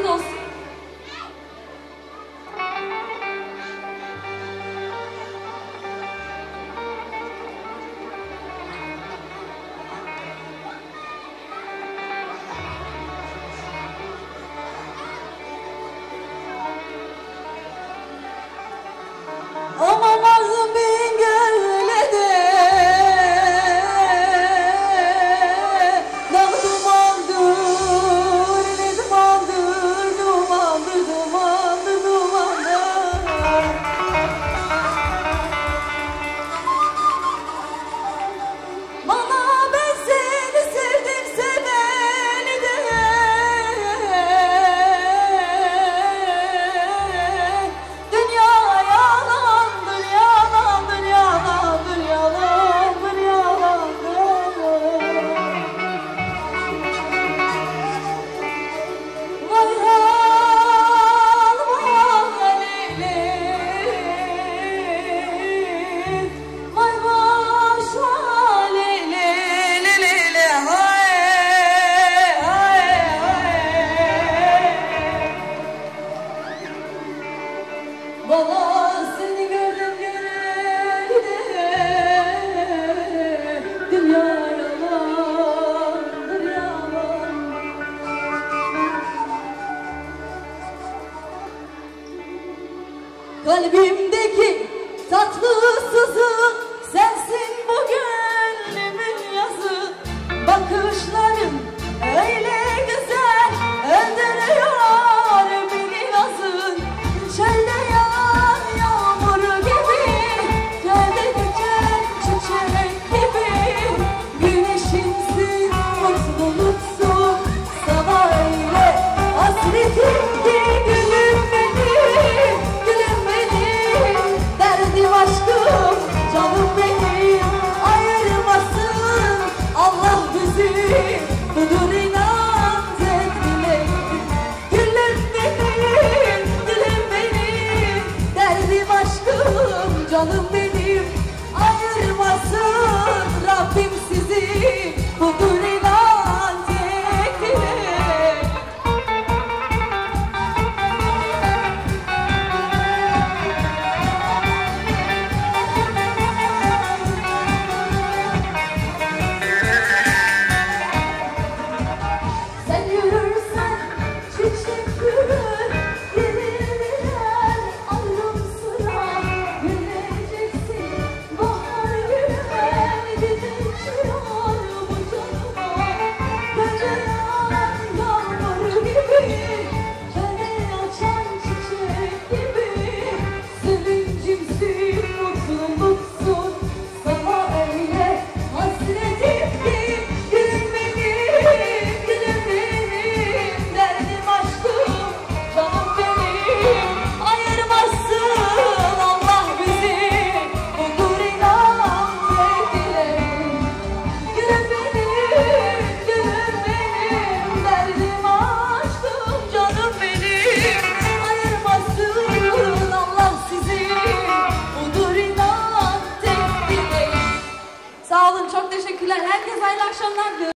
afiyet olsun. Aman arzum bin gölede dağ dumandır, ne dumandır, dumandır, dumandır, dumandır. Bana ben seni sevdim, seveni de dünya yalandır, yalandır, yalandır, yalandır, yalandır. Vay hal Leyli, vay baş Leyli, Leyli, hay hay hay. Baba seni gördüm göreli de dünya yalandır, yalan. Kalbimdeki tatlı sızı sensin, bu gönlümün yazı. Bakışların öyle güzel, öldürüyor beni nazın. Çölde yağan yağmur gibi, gölde diken çiçek gibi. Güneşimsin, mutluluksun, sana öyle hasretim ki. Gülüm benim, gülüm benim, derdim aşkım, canım benim. Ayırmasın Allah bizi, budur inan tek dileğim. Gülüm benim, gülüm benim, derdim aşkım, canım benim. Ayırmasın Rabbim sizi, budur inan tek dileğim. Sen yürürsen çiçek yürür, yenilmeler ayrım sıra. Güleceksin bahar güler, gideceğim bu canıma. Gece yağan yağmur gibi, kene açan çiçek gibi. Sevincimsin, mutluluksun, sana öyle hasretim ki. Gülüm benim, gülüm benim, derdim aşkım, canım benim. Ayırmasın Allah bizi, budur inan tek dileğim. Gülüm benim, gülüm benim, derdim aşkım, canım benim. Ayırmasın Allah sizi, budur inan tek dileğim. Sağ olun, çok teşekkürler. Herkese hayırlı akşamlar diliyorum.